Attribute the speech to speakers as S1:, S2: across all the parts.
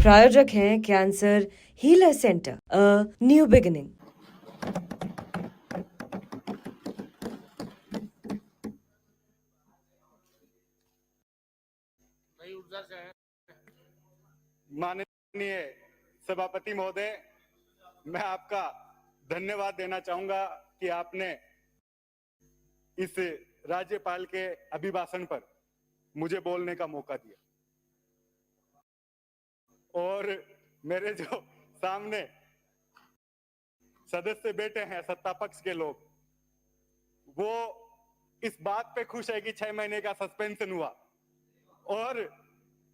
S1: प्रायोजक हैं cancer healer centre, a new beginning.
S2: माननीय सभापति महोदय, मैं आपका धन्यवाद देना चाहूंगा कि आपने इस राज्यपाल के अभिभाषण पर मुझे बोलने का मौका दिया। और मेरे जो सामने सदस्य बैठे हैं सत्ता पक्ष के लोग, वो इस बात पे खुश है कि 6 महीने का सस्पेंशन हुआ और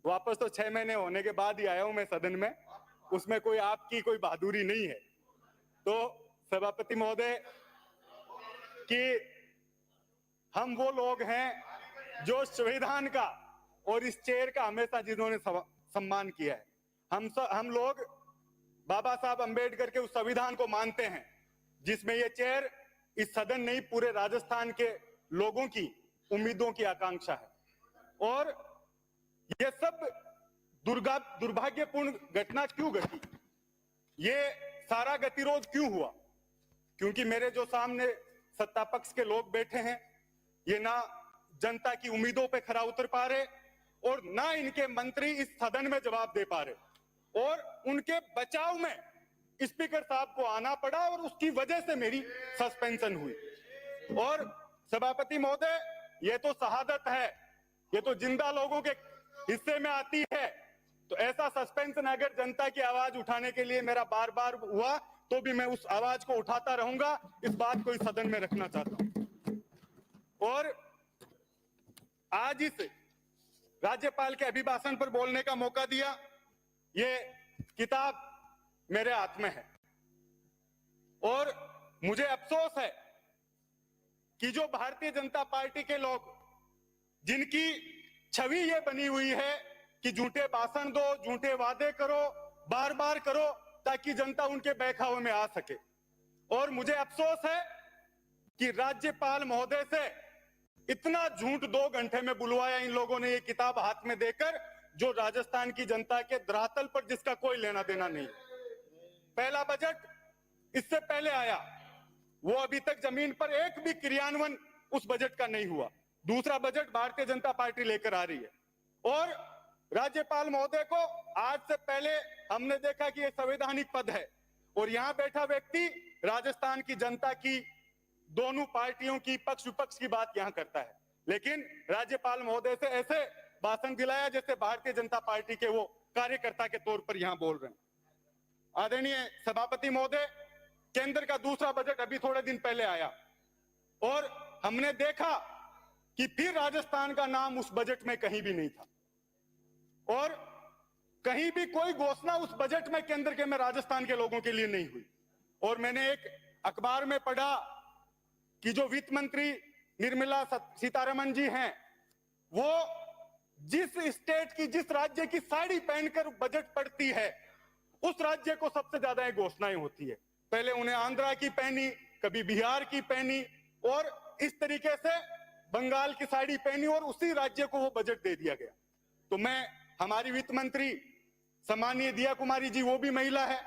S2: वापस तो 6 महीने होने के बाद ही आया हूं मैं सदन में, उसमें कोई आपकी कोई बहादुरी नहीं है। तो सभापति महोदय कि हम वो लोग हैं जो संविधान का और इस चेयर का हमेशा जिन्होंने सम्मान किया है। हम लोग बाबा साहब अंबेडकर के उस संविधान को मानते हैं जिसमें ये चेयर इस सदन नहीं पूरे राजस्थान के लोगों की उम्मीदों की आकांक्षा है। और ये सब दुर्भाग्यपूर्ण घटना क्यों घटी, ये सारा गतिरोध क्यों हुआ? क्योंकि मेरे जो सामने सत्ता पक्ष के लोग बैठे हैं, ये ना जनता की उम्मीदों पे खरा उतर पा रहे और ना इनके मंत्री इस सदन में जवाब दे पा रहे, और उनके बचाव में स्पीकर साहब को आना पड़ा और उसकी वजह से मेरी सस्पेंशन हुई। और सभापति महोदय, ये तो शहादत है, ये तो जिंदा लोगों के हिस्से में आती है। तो ऐसा सस्पेंशन अगर जनता की आवाज उठाने के लिए मेरा बार बार हुआ तो भी मैं उस आवाज को उठाता रहूंगा। इस बात को इस सदन में रखना चाहता हूं। और आज इस राज्यपाल के अभिभाषण पर बोलने का मौका दिया, ये किताब मेरे हाथ में है और मुझे अफसोस है कि जो भारतीय जनता पार्टी के लोग, जिनकी छवि ये बनी हुई है कि झूठे भाषण दो, झूठे वादे करो, बार बार करो ताकि जनता उनके बहकावे में आ सके। और मुझे अफसोस है कि राज्यपाल महोदय से इतना झूठ 2 घंटे में बुलवाया इन लोगों ने, ये किताब हाथ में देकर, जो राजस्थान की जनता के धरातल पर जिसका कोई लेना देना नहीं। पहला बजट इससे पहले आया, वो अभी तक जमीन पर एक भी क्रियान्वयन उस बजट का नहीं हुआ। दूसरा बजट भारतीय जनता पार्टी लेकर आ रही है और राज्यपाल महोदय को आज से पहले हमने देखा कि ये संवैधानिक पद है और यहां बैठा व्यक्ति राजस्थान की जनता की, दोनों पार्टियों की पक्ष विपक्ष की बात यहां करता है, लेकिन राज्यपाल महोदय से ऐसे भाषण दिलाया जैसे भारतीय जनता पार्टी के वो कार्यकर्ता के तौर पर यहां बोल रहे हैं। आदरणीय सभापति महोदय, केंद्र का दूसरा बजट अभी थोड़े दिन पहले आया और हमने देखा कि फिर राजस्थान का नाम उस बजट में कहीं भी नहीं था और कहीं भी कोई घोषणा उस बजट में केंद्र के में राजस्थान के लोगों के लिए नहीं हुई। और मैंने एक अखबार में पढ़ा कि जो वित्त मंत्री निर्मला सीतारमण जी हैं, वो जिस स्टेट की, जिस राज्य की साड़ी पहनकर बजट पढ़ती है, उस राज्य को सबसे ज्यादा ये घोषणाएं होती है। पहले उन्हें आंध्रा की पहनी, कभी बिहार की पहनी और इस तरीके से बंगाल की साड़ी पहनी और उसी राज्य को वो बजट दे दिया गया। तो मैं, हमारी वित्त मंत्री सम्मानीय दिया कुमारी जी, वो भी महिला है,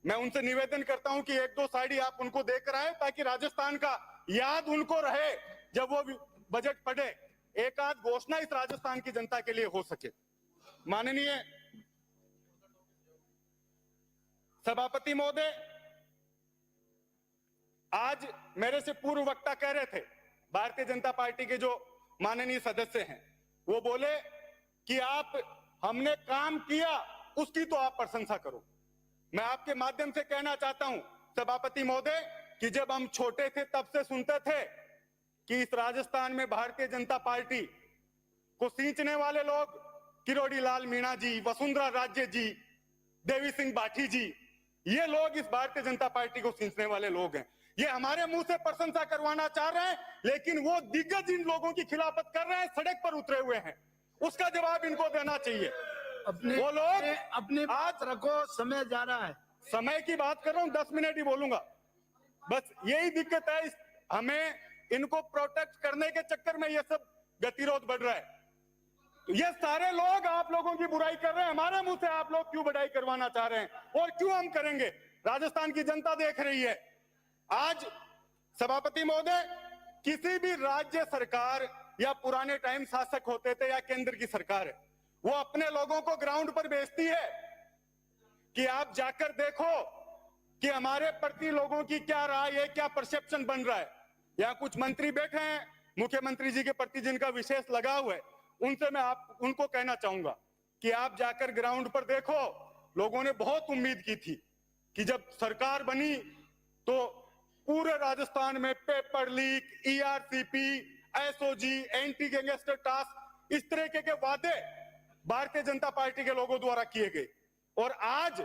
S2: मैं उनसे निवेदन करता हूं कि 1-2 साड़ी आप उनको देकर आए ताकि राजस्थान का याद उनको रहे जब वो बजट पढ़े, एक आध घोषणा इस राजस्थान की जनता के लिए हो सके। माननीय सभापति महोदय, आज मेरे से पूर्व वक्ता कह रहे थे, भारतीय जनता पार्टी के जो माननीय सदस्य हैं, वो बोले कि आप, हमने काम किया उसकी तो आप प्रशंसा करो। मैं आपके माध्यम से कहना चाहता हूं सभापति महोदय कि जब हम छोटे थे तब से सुनते थे कि इस राजस्थान में भारतीय जनता पार्टी को सींचने वाले लोग किरोड़ी लाल मीणा जी, वसुंधरा राजे जी, देवी सिंह बाठी जी, ये लोग इस भारतीय जनता पार्टी को सींचने वाले लोग हैं। ये हमारे मुंह से प्रशंसा करवाना चाह रहे हैं, लेकिन वो दिग्गज इन लोगों की खिलाफत कर रहे हैं, सड़क पर उतरे हुए हैं, उसका जवाब इनको देना चाहिए। वो लोग
S3: अपने आज रखो, समय जा रहा है।
S2: समय की बात कर रहा हूं, 10 मिनट ही बोलूंगा, बस यही दिक्कत है। हमें इनको प्रोटेक्ट करने के चक्कर में ये सब गतिरोध बढ़ रहा है। तो ये सारे लोग आप लोगों की बुराई कर रहे हैं, हमारे मुंह से आप लोग क्यों बढ़ाई करवाना चाह रहे हैं और क्यों हम करेंगे? राजस्थान की जनता देख रही है। आज सभापति महोदय, किसी भी राज्य सरकार या पुराने टाइम शासक होते थे या केंद्र की सरकार है, वो अपने लोगों को ग्राउंड पर भेजती है कि आप जाकर देखो कि हमारे प्रति लोगों की क्या राय है, क्या परसेप्शन बन रहा है। यहाँ कुछ मंत्री बैठे हैं मुख्यमंत्री जी के प्रति जिनका विशेष लगाव है, उनसे मैं उनको कहना चाहूंगा कि आप जाकर ग्राउंड पर देखो। लोगों ने बहुत उम्मीद की थी कि जब सरकार बनी तो पूरे राजस्थान में paper leak, ERCP, SOG, anti gangster task, इस तरीके के वादे भारतीय जनता पार्टी के लोगों द्वारा किए गए। और आज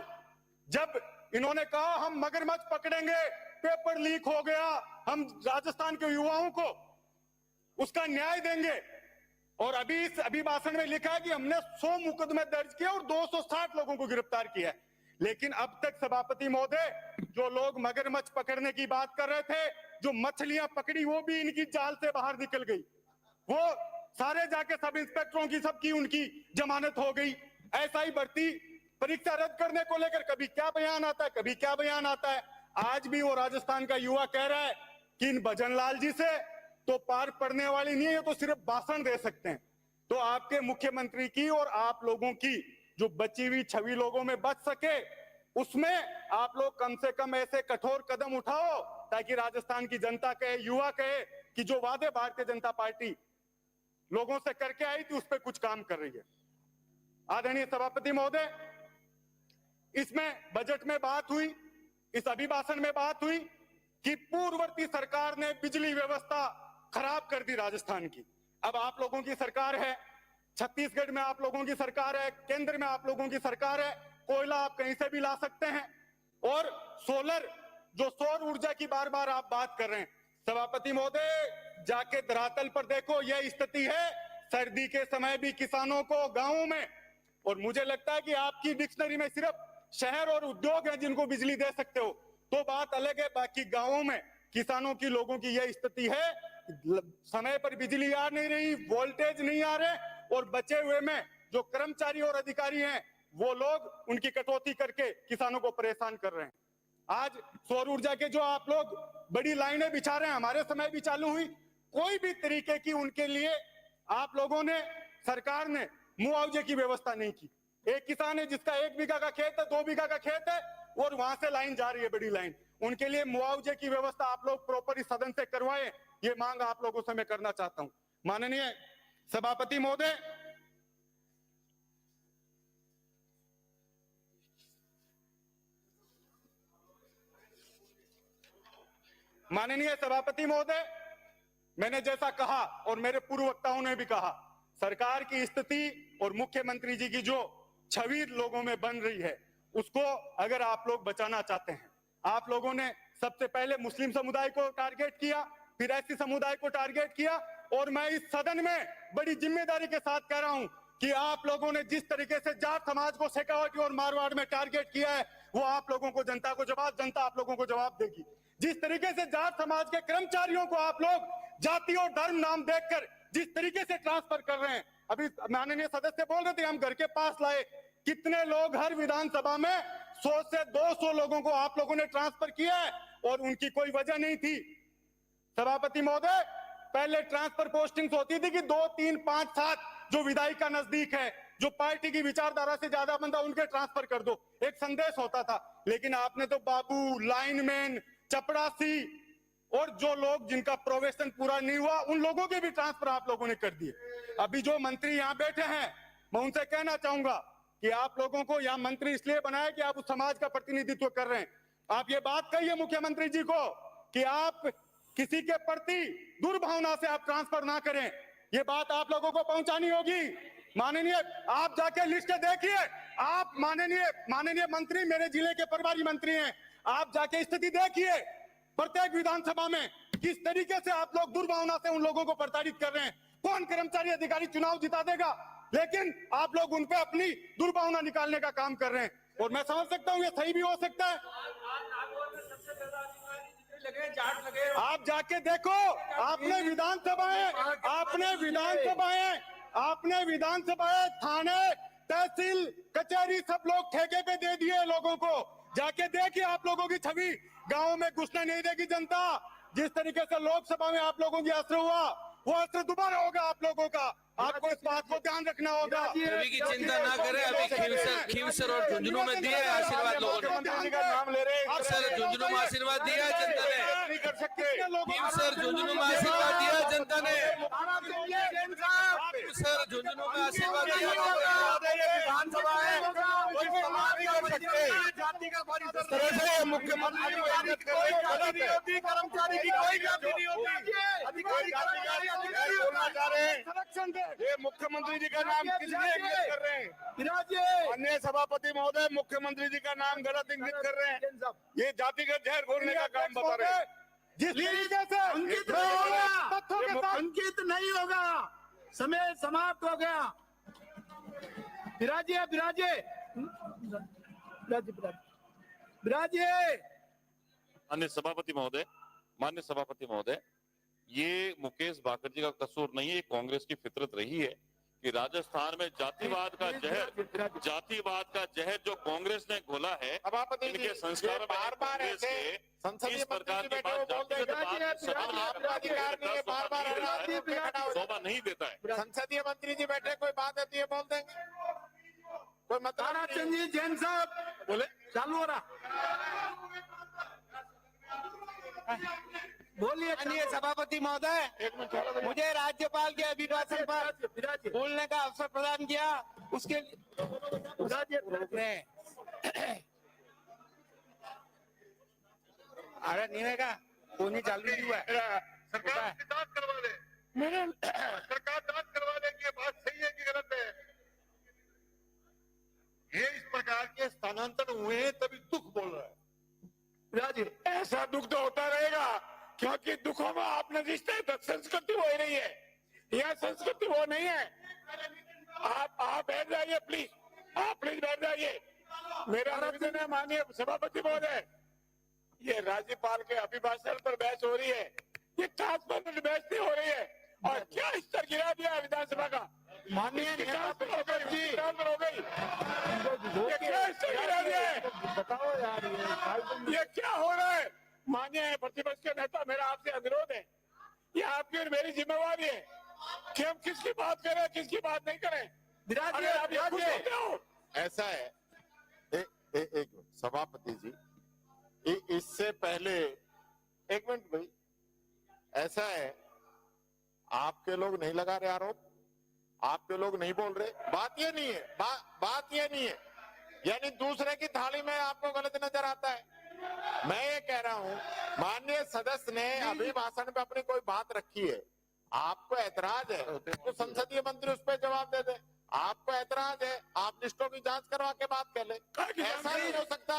S2: जब इन्होंने कहा हम मगरमच्छ पकड़ेंगे, पेपर लीक हो गया, हम राजस्थान के युवाओं को उसका न्याय देंगे, और अभी इस अभिभाषण में लिखा है कि हमने 100 मुकदमे दर्ज किए और 260 लोगों को गिरफ्तार किया। लेकिन अब तक सभापति महोदय, जो लोग मगरमच्छ पकड़ने की बात कर रहे थे, जो मछलियां पकड़ी वो भी इनकी जाल से बाहर निकल गई। वो सारे जाके सब इंस्पेक्टरों की सबकी उनकी जमानत हो गई। ऐसा ही भर्ती परीक्षा रद्द करने को लेकर कभी क्या बयान आता है, कभी क्या बयान आता है। आज भी वो राजस्थान का युवा कह रहा है कि इन भजनलाल जी से तो पार पड़ने वाली नहीं है, ये तो सिर्फ भाषण दे सकते हैं। तो आपके मुख्यमंत्री की और आप लोगों की जो बची हुई छवि लोगों में बच सके, उसमें आप लोग कम से कम ऐसे कठोर कदम उठाओ ताकि राजस्थान की जनता कहे, युवा कहे कि जो वादे भारतीय जनता पार्टी लोगों से करके आई थी उस पर कुछ काम कर रही है। आदरणीय सभापति महोदय, इसमें बजट में बात हुई, इस अभिभाषण में बात हुई कि पूर्ववर्ती सरकार ने बिजली व्यवस्था खराब कर दी राजस्थान की। अब आप लोगों की सरकार है, छत्तीसगढ़ में आप लोगों की सरकार है, केंद्र में आप लोगों की सरकार है, कोयला आप कहीं से भी ला सकते हैं, और सोलर, जो सौर ऊर्जा की बार बार आप बात कर रहे हैं, सभापति महोदय जाके धरातल पर देखो, यह स्थिति है सर्दी के समय भी किसानों को गांवों में। और मुझे लगता है कि आपकी डिक्शनरी में सिर्फ शहर और उद्योग हैं जिनको बिजली दे सकते हो, तो बात अलग है। बाकी गांवों में किसानों की, लोगों की यह स्थिति है, समय पर बिजली आ नहीं रही, वोल्टेज नहीं आ रहे, और बचे हुए में जो कर्मचारी और अधिकारी हैं वो लोग उनकी कटौती करके किसानों को परेशान कर रहे हैं। आज सौर ऊर्जा के जो आप लोग बड़ी लाइनें बिछा रहे हैं, हमारे समय भी चालू हुई, कोई भी तरीके की उनके लिए आप लोगों ने, सरकार ने मुआवजे की व्यवस्था नहीं की। एक किसान है जिसका 1 बीघा का खेत है, 2 बीघा का खेत है, और वहां से लाइन जा रही है, बड़ी लाइन, उनके लिए मुआवजे की व्यवस्था आप लोग प्रॉपर सदन से करवाएं, ये मांग आप लोगों से मैं करना चाहता हूं। माननीय सभापति महोदय, मैंने जैसा कहा और मेरे पूर्व वक्ताओं ने भी कहा, सरकार की स्थिति और मुख्यमंत्री जी की जो छवि लोगों में बन रही है, उसको अगर आप लोग बचाना चाहते हैं, आप लोगों ने सबसे पहले मुस्लिम समुदाय को टारगेट किया, फिर एससी समुदाय को टारगेट किया, और मैं इस सदन में बड़ी जिम्मेदारी के साथ कह रहा हूं कि आप लोगों ने जिस तरीके से जाट समाज को शेखावटी और मारवाड़ में टारगेट किया है, वो आप लोगों को, जनता आप लोगों को जवाब देगी। जिस तरीके से जाट समाज के कर्मचारियों को आप लोग जाति और धर्म नाम देखकर जिस तरीके से ट्रांसफर कर रहे हैं, अभी माननीय सदस्य बोल रहे थे हम घर के पास लाए, कितने लोग हर विधानसभा में 100 से 200 लोगों को आप लोगों ने ट्रांसफर किया है, और उनकी कोई वजह नहीं थी। सभापति महोदय, पहले ट्रांसफर पोस्टिंग्स होती थी कि 2, 3, 5, 7 जो विधायिका नजदीक है, जो पार्टी की विचारधारा से ज्यादा बंदा, उनके ट्रांसफर कर दो, एक संदेश होता था। लेकिन आपने तो बाबू, लाइनमैन, चपरासी और जो लोग जिनका प्रोबेशन पूरा नहीं हुआ, उन लोगों के भी ट्रांसफर आप लोगों ने कर दिए। अभी जो मंत्री यहाँ बैठे हैं, मैं उनसे कहना चाहूंगा कि आप लोगों को यहाँ मंत्री इसलिए बनाया कि आप उस समाज का प्रतिनिधित्व कर रहे हैं। आप ये बात कहिए मुख्यमंत्री जी को कि आप किसी के प्रति दुर्भावना से आप ट्रांसफर ना करें, ये बात आप लोगों को पहुंचानी होगी। माननीय, आप जाके लिस्ट देखिए, आप माननीय मंत्री मेरे जिले के प्रभारी मंत्री हैं, आप जाके स्थिति देखिए प्रत्येक विधानसभा में किस तरीके से आप लोग दुर्भावना से उन लोगों को प्रताड़ित कर रहे हैं। कौन कर्मचारी अधिकारी चुनाव जिता देगा, लेकिन आप लोग उन पे अपनी दुर्भावना निकालने का काम कर रहे हैं, और मैं समझ सकता हूं ये सही भी हो सकता है। आप जाके देखो, आपने विधानसभाएं आपने विधानसभा, थाने, तहसील, कचहरी सब लोग ठेके पे दे दिए लोगों को। जाके देखिए आप लोगों की छवि, गाँव में घुसने नहीं देगी जनता। जिस तरीके से लोकसभा में आप लोगों की असर हुआ, वो असर दोबारा होगा आप लोगों का। आपको इस बात को ध्यान रखना होगा।
S4: अभी की चिंता ना करें, अभी खींवसर और झुंझुनू में दिया है आशीर्वाद लोगों ने।
S2: मुख्यमंत्री का नाम ले रहे हैं।
S4: खींवसर झुंझुनू में आशीर्वाद दिया है जनता ने।
S2: नहीं कर सकते।
S4: खींवसर झुंझुनू में आशीर्वाद दिया है जनता ने। खींवसर झुंझुनू में आशीर्वाद दिया
S2: विधानसभा है, कोई समाज नहीं कर सकते। इस तरह से मुख्यमंत्री की मेहनत कर रहे हैं, गलत है। कर्मचारी की कोई गलती नहीं होती। अधिकारी बोलना चाह रहे हैं, ये मुख्यमंत्री जी का नाम किस लिए इंगित कर रहे हैं? अन्य सभापति महोदय, मुख्यमंत्री जी का नाम गलत इंगित कर रहे हैं। ये जातिगत जहर घोलने का काम बता रहे हैं। जिस तरीके से
S3: अंकित नहीं होगा, समय समाप्त हो गया। विराजिए विराजिए विराजिए।
S5: माननीय सभापति महोदय, ये मुकेश भाकर जी का कसूर नहीं है, ये कांग्रेस की फितरत रही है कि राजस्थान में जातिवाद का जहर जो कांग्रेस ने घोला है, इनके संस्कारों में बार-बार ऐसे इस प्रकार की बात, जातिगत बात सदन में बार-बार शोभा नहीं देता है।
S6: संसदीय मंत्री जी बैठे, कोई बात आती है बोल देंगे, कोई मतलब
S3: ताराचंद जी जैन साहब
S6: बोले।
S3: चालू हो रहा, बोलिए।
S6: माननीय सभापति महोदय, मुझे राज्यपाल के अभिभाषण पर बोलने का अवसर प्रदान किया, उसके अरे नहीं का कोई चालू हुआ है।
S2: सरकार जांच करवा ले, सरकार जांच करवा ले कि ये बात सही है कि गलत है। ये इस प्रकार के स्थानांतरण हुए हैं तभी दुख बोल रहा है। ऐसा दुख तो होता रहेगा, क्योंकि दुखों में आपने रिश्ते तक संस्कृति वो ही नहीं है, यह संस्कृति वो नहीं है। आप बैठ जाइए प्लीज, आप प्लीज बैठ जाइए। मेरा निवेदन है माननीय सभापति महोदय, ये राज्यपाल के अभिभाषण पर बहस हो रही है, ये 5 मिनट बहस नहीं हो रही है। और क्या स्तर गिरा दिया विधानसभा का,
S3: माननीय
S2: ट्रांसफर हो गई, ये क्या स्तर गिरा दिया है?
S3: बताओ यार,
S2: ये क्या हो रहा है? माननीय प्रतिपक्ष के नेता, मेरा आपसे अनुरोध है, ये आपकी और मेरी जिम्मेवारी है कि हम किसकी बात करें, किसकी बात नहीं करें। अगर आप ये खुश होते हो,
S7: ऐसा है, एक सभापति जी, इससे पहले एक मिनट भाई, ऐसा है, आपके लोग नहीं लगा रहे आरोप, आपके लोग नहीं बोल रहे, बात ये नहीं है, बात ये नहीं है, यानी दूसरे की थाली में आपको गलत नजर आता है। मैं ये कह रहा हूं, माननीय सदस्य ने अभिभाषण पे अपनी कोई बात रखी है, आपको ऐतराज है तो संसदीय मंत्री उस पर जवाब दे दे। आपको ऐतराज है, आप लिस्टों की जांच करवा के बात कर ले। ऐसा नहीं हो सकता,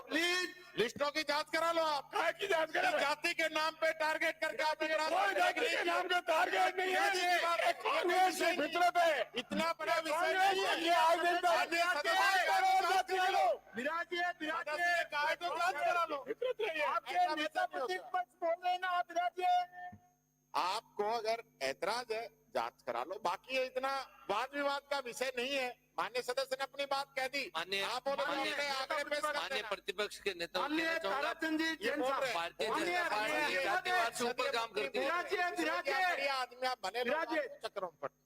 S7: प्लीज लिस्टों की जांच करा लो। आप
S2: की जांच करें।
S7: जाति के नाम पे टारगेट करके आप
S2: जाति के नाम का टारगेट नहीं है, कांग्रेस की फितरत है।
S7: इतना बड़ा विषय नहीं है।
S2: ये आज दिन तक
S3: विराजिए विराजिए।
S7: जांच करा लो।
S3: आपके नेता प्रतिपक्ष बोल रहे हैं ना, आप विराजिए।
S7: आपको अगर ऐतराज है, जांच करा लो, बाकी ये इतना वाद विवाद का विषय नहीं है। माननीय सदस्य ने अपनी बात कह दी, आप
S4: माननीय प्रतिपक्ष के नेता
S3: माननीय ताराचंद जी जैन साहब,
S4: भारतीय जनता पार्टी जातिवाद से ऊपर काम करती है।
S3: विराजिए विराजिए
S7: आदमी आप बने चक्रों में पड़ते।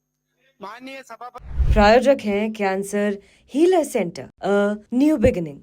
S3: माननीय सभापति।
S1: प्रायोजक हैं cancer healer centre, a new beginning.